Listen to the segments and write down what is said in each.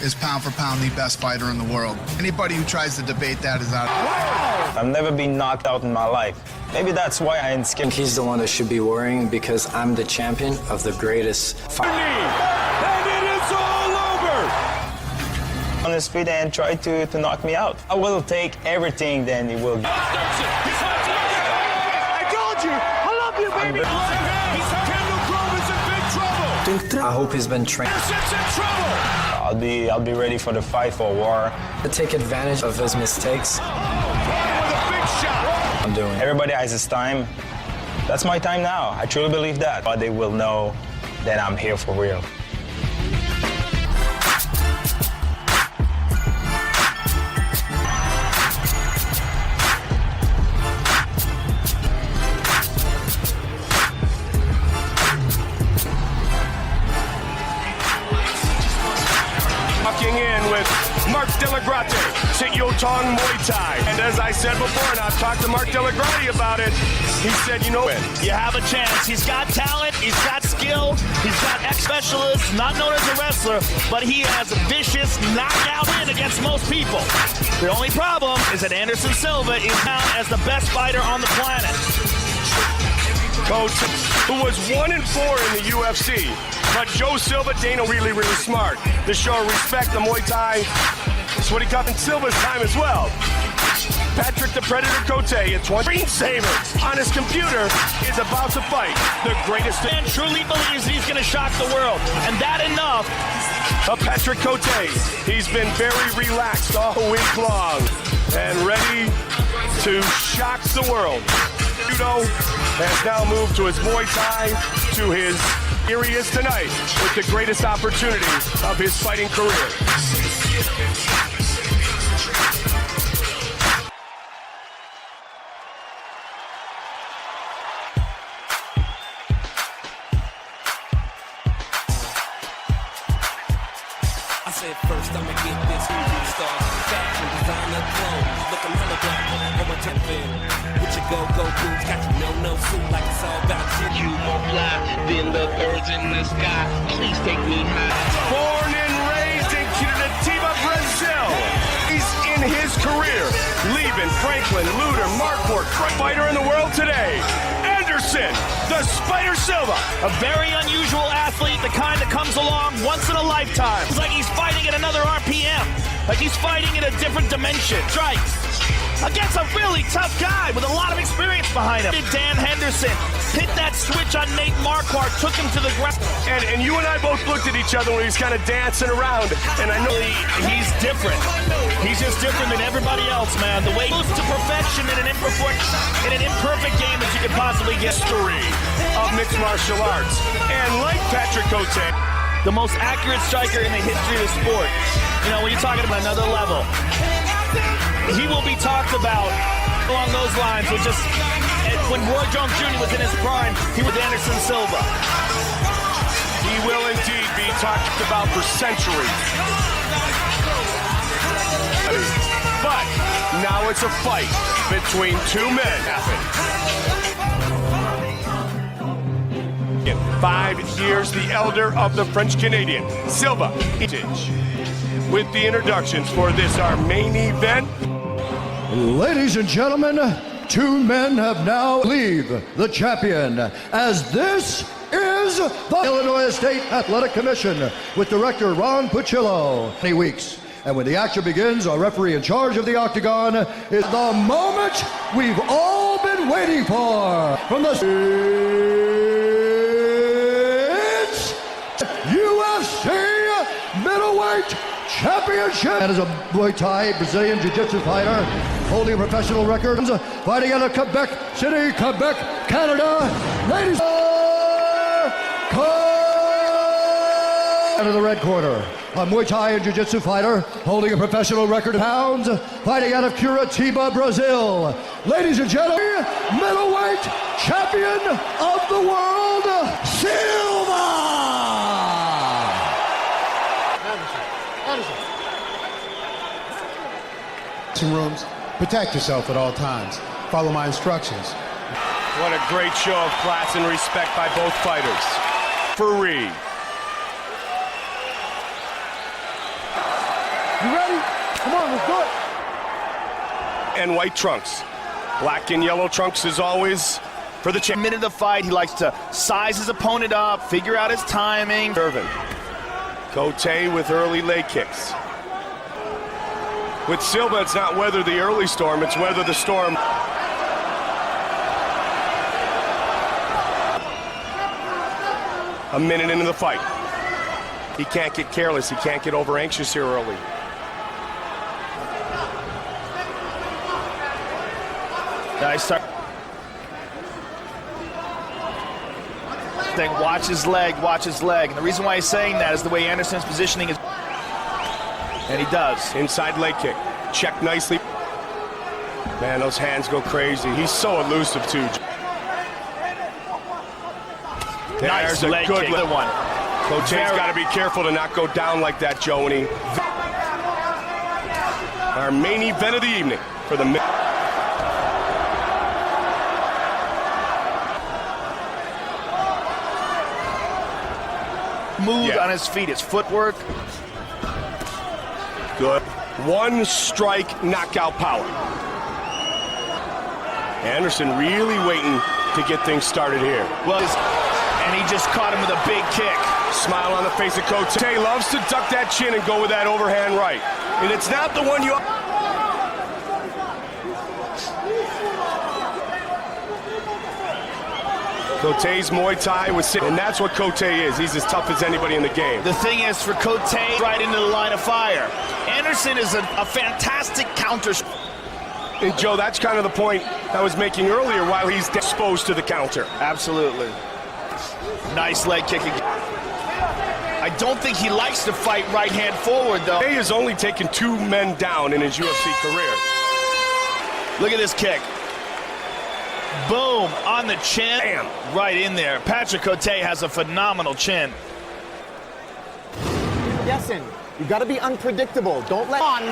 is pound for pound the best fighter in the world. Anybody who tries to debate that is out. I've never been knocked out in my life. Maybe that's why I ain't scared. He's the one that should be worrying because I'm the champion of the greatest fight. And it is all over! On his feet and try to knock me out. I will take everything then he will. I told you! I love you, baby! Kendall Grove is in big trouble! I hope he's been trained. Anderson's in trouble! I'll be ready for the fight, for war. To take advantage of his mistakes. With a big shot! I'm doing it. Everybody has his time. That's my time now. I truly believe that. But they will know that I'm here for real. Walking in with Mark Delagrate, Sit-Yo-Tong Muay Thai. And as I said before, and I've talked to Mark Delagrate about it, he said, you know, you have a chance. He's got talent, he's got skill, he's got ex-specialist, not known as a wrestler, but he has a vicious knockout win against most people. The only problem is that Anderson Silva is known as the best fighter on the planet. Cote, who was 1-4 in the UFC, but Joe Silva, Dana really smart. To show respect, the Muay Thai, that's what he got in Silva's time as well. Patrick the Predator Cote at 20. Screensaver on his computer is about to fight the greatest. Man truly believes he's going to shock the world, and that enough. Patrick Cote, he's been very relaxed all week long and ready to shock the world. Judo has now moved to his Muay Thai, to his, here he is tonight with the greatest opportunity of his fighting career. I said first I'ma get this movie star, fashion designer clothes, looking hella black on my temp in. With your go-go boots, got your no suit like it's all about you. You more fly than the birds in the sky. Please take me high. Born and raised in Curitiba, Brazil. He's in his career, leaving Franklin, Luter, Marquardt, fighter in the world today. Anderson, the Spider Silva. A very unusual athlete, the kind that comes along once in a lifetime. It's like he's fighting at another RPM, like he's fighting in a different dimension. Strikes against a really tough guy with a lot of experience behind him. Dan Henderson hit that switch on Nate Marquardt, took him to the ground. And you and I both looked at each other when he was kind of dancing around, and I know he's different. He's just different than everybody else, man. The way he goes to perfection in an imperfect game as you could possibly get. History of mixed martial arts. And like Patrick Cote, the most accurate striker in the history of the sport. You know, when you're talking about another level, he will be talked about along those lines with just when Roy Jones Jr. was in his prime, he was Anderson Silva. He will indeed be talked about for centuries. But now it's a fight between two men. In 5 years, the elder of the French-Canadian, Silva. With the introductions for this, our main event. Ladies and gentlemen, two men have now leave the champion, as this is the Illinois State Athletic Commission with Director Ron Puccillo. 20 weeks. And when the action begins, our referee in charge of the octagon is the moment we've all been waiting for. From the it's UFC Middleweight Championship. And as a Muay Thai Brazilian Jiu-Jitsu fighter, holding a professional record, fighting out of Quebec City, Quebec, Canada. Ladies out of the red corner, a Muay Thai and Jiu-Jitsu fighter, holding a professional record of pounds, fighting out of Curitiba, Brazil. Ladies and gentlemen, middleweight champion of the world, Silva! Rooms, protect yourself at all times. Follow my instructions. What a great show of class and respect by both fighters. Free. You ready? Come on, let's do it. And white trunks. Black and yellow trunks as always for the champ. Minute of the fight, he likes to size his opponent up, figure out his timing. Irvin. Cote with early leg kicks. With Silva, it's not weather the early storm, it's weather the storm. A minute into the fight. He can't get careless, he can't get over anxious here early. Nice start. Watch his leg, watch his leg. And the reason why he's saying that is the way Anderson's positioning is. And he does. Inside leg kick. Check nicely. Man, those hands go crazy. He's so elusive, too. Nice leg kick. Another one. Cote's got to be careful to not go down like that, Joey. Our main event of the evening for the... Moved on his feet, his footwork. Good. One strike knockout power. Anderson really waiting to get things started here. Well, and he just caught him with a big kick. Smile on the face of Cote. Loves to duck that chin and go with that overhand right. And it's not the one you... Cote's Muay Thai was sitting, and that's what Cote is. He's as tough as anybody in the game. The thing is, for Cote, right into the line of fire. Anderson is a fantastic counter. And Joe, that's kind of the point I was making earlier while he's exposed to the counter. Absolutely. Nice leg kicking. I don't think he likes to fight right hand forward, though. He has only taken 2 men down in his UFC career. Look at this kick. Boom, on the chin. Bam. Right in there. Patrick Cote has a phenomenal chin. Guessing. You got to be unpredictable. Don't let on.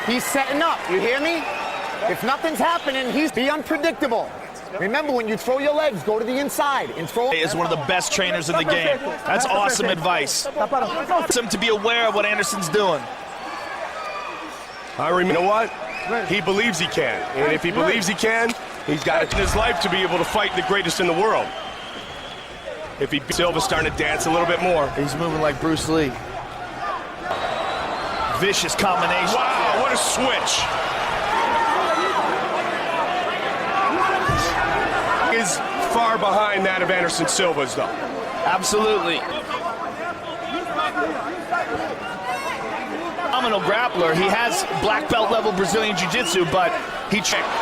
He's setting up. You hear me? If nothing's happening, be unpredictable. Remember, when you throw your legs, go to the inside and throw. He is one of the best trainers in the game. That's awesome advice. Him to be aware of what Anderson's doing. You know what? He believes he can. And if he believes he can, he's got it in his life to be able to fight the greatest in the world. If he Silva's starting to dance a little bit more. He's moving like Bruce Lee. Vicious combination. Wow, what a switch. Is far behind that of Anderson Silva's, though. Absolutely. Phenomenal grappler. He has black belt level Brazilian Jiu-Jitsu, but he checked.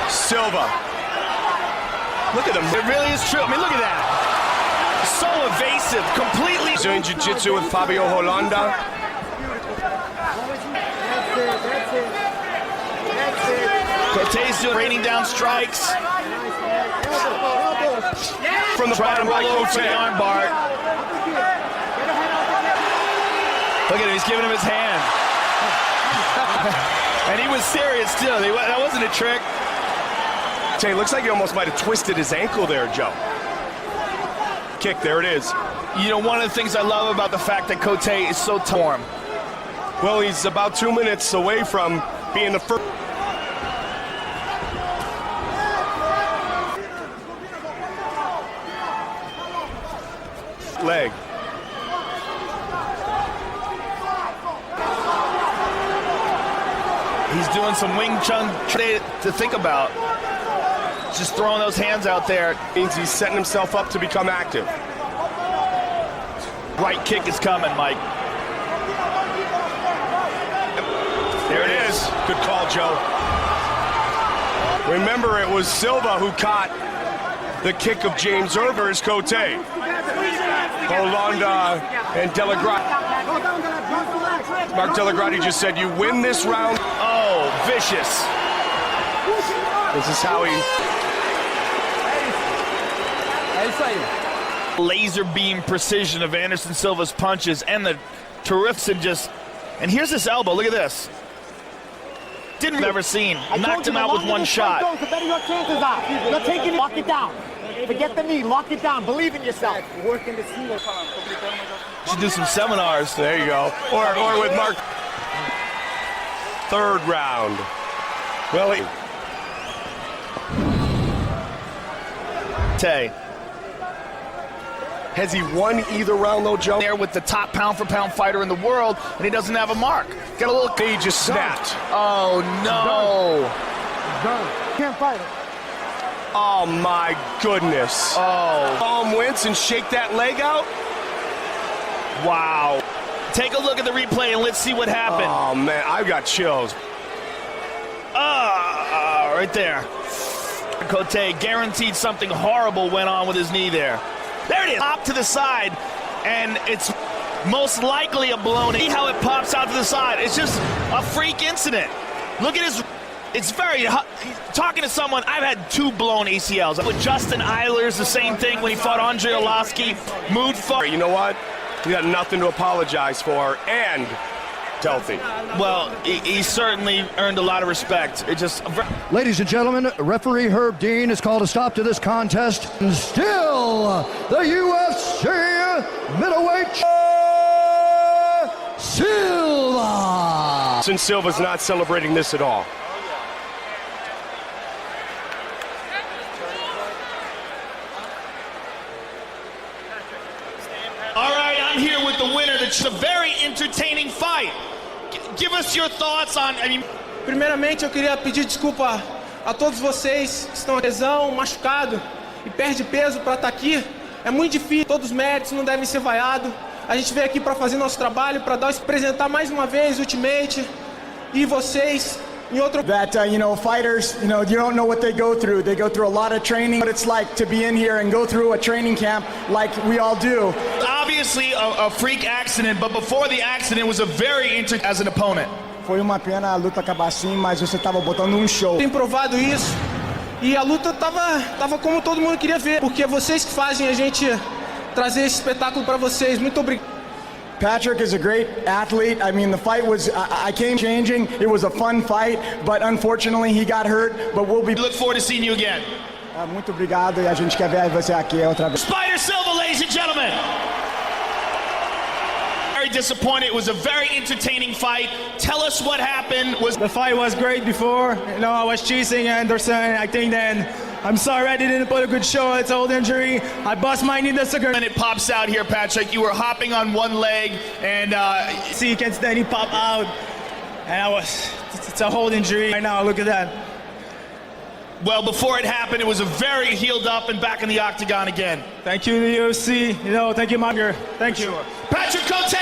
Silva. Look at him. It really is true. I mean, look at that. So evasive, completely. Brazilian Jiu-Jitsu with Fabio Holanda. Cote's doing raining down strikes. From the bottom by Cote. The armbar. Look at him, he's giving him his hand. And he was serious too. That wasn't a trick. It looks like he almost might have twisted his ankle there, Joe. Kick, there it is. You know, one of the things I love about the fact that Cote is so torn. Well, he's about 2 minutes away from being the first. Leg. He's doing some Wing Chun to think about. Just throwing those hands out there. Means he's setting himself up to become active. Right kick is coming, Mike. There it is. Good call, Joe. Remember, it was Silva who caught the kick of James Irvin, Cote. Holanda and Delagrati. Mark Delagrati just said, you win this round. Oh, vicious. This is how he... Laser beam precision of Anderson Silva's punches and the terrific just... And here's this elbow, look at this. Didn't ever seen. Knocked him out with one shot. The better your chances are. You're taking it, lock it down. Forget the knee, lock it down. Believe in yourself. Should do some seminars. There you go. Or with Mark. third round. Well, has he won either round though, Joe? There with the top pound-for-pound fighter in the world, and he doesn't have a mark. Got a little. He just snapped. Oh no! Done. Can't fight it. Oh my goodness! Oh, Wince and shake that leg out. wow! Take a look at the replay and let's see what happened. Oh man, I've got chills. Right there. Cote guaranteed something horrible went on with his knee there. There it is, pop to the side, and it's most likely a blown. See how it pops out to the side. It's just a freak incident. Look at his, it's very, talking to someone, I've had 2 blown ACLs. With Justin Eilers, the same thing when he fought Andre Arlovsky, moved forward. You know what? He got nothing to apologize for, and healthy. Well, he certainly earned a lot of respect. It just... Ladies and gentlemen, referee Herb Dean has called a stop to this contest. And still, the UFC middleweight Silva. Since Silva's not celebrating this at all. All right, I'm here with the winner. It's a very entertaining fight. Give us your thoughts on... Primeiramente, eu queria pedir desculpa a todos vocês que estão com lesão, machucado e perde peso para estar aqui. É muito difícil, todos os méritos não devem ser vaiados. A gente veio aqui para fazer nosso trabalho, para apresentar mais uma vez o Ultimate e vocês em outro... That, fighters, you don't know what they go through. They go through a lot of training. What it's like to be in here and go through a training camp like we all do. Obviously a freak accident, but before the accident was a very as an opponent. Foi uma pena a luta acabar assim, mas você estava botando show. Tem provado isso e a luta tava como todo mundo queria ver, porque vocês que fazem a gente trazer esse espetáculo para vocês. Muito obrigado. Patrick is a great athlete. I mean, the fight was, I came changing. It was a fun fight, but unfortunately he got hurt. But we'll be... Look forward to seeing you again. Muito obrigado e a gente quer ver você aqui outra vez. Spider Silva, ladies and gentlemen. Very disappointed. It was a very entertaining fight. Tell us what happened. The fight was great before. I was chasing Anderson. I think then I'm sorry I didn't put a good show. It's an old injury. I bust my knee. That's a good. And it pops out here, Patrick. You were hopping on one leg, and see, you can then he pop out, and it's a whole injury right now. Look at that. Well, before it happened, it was a very healed up and back in the octagon again. Thank you, the UFC. Thank you, Manger. Thank you. Patrick Cote.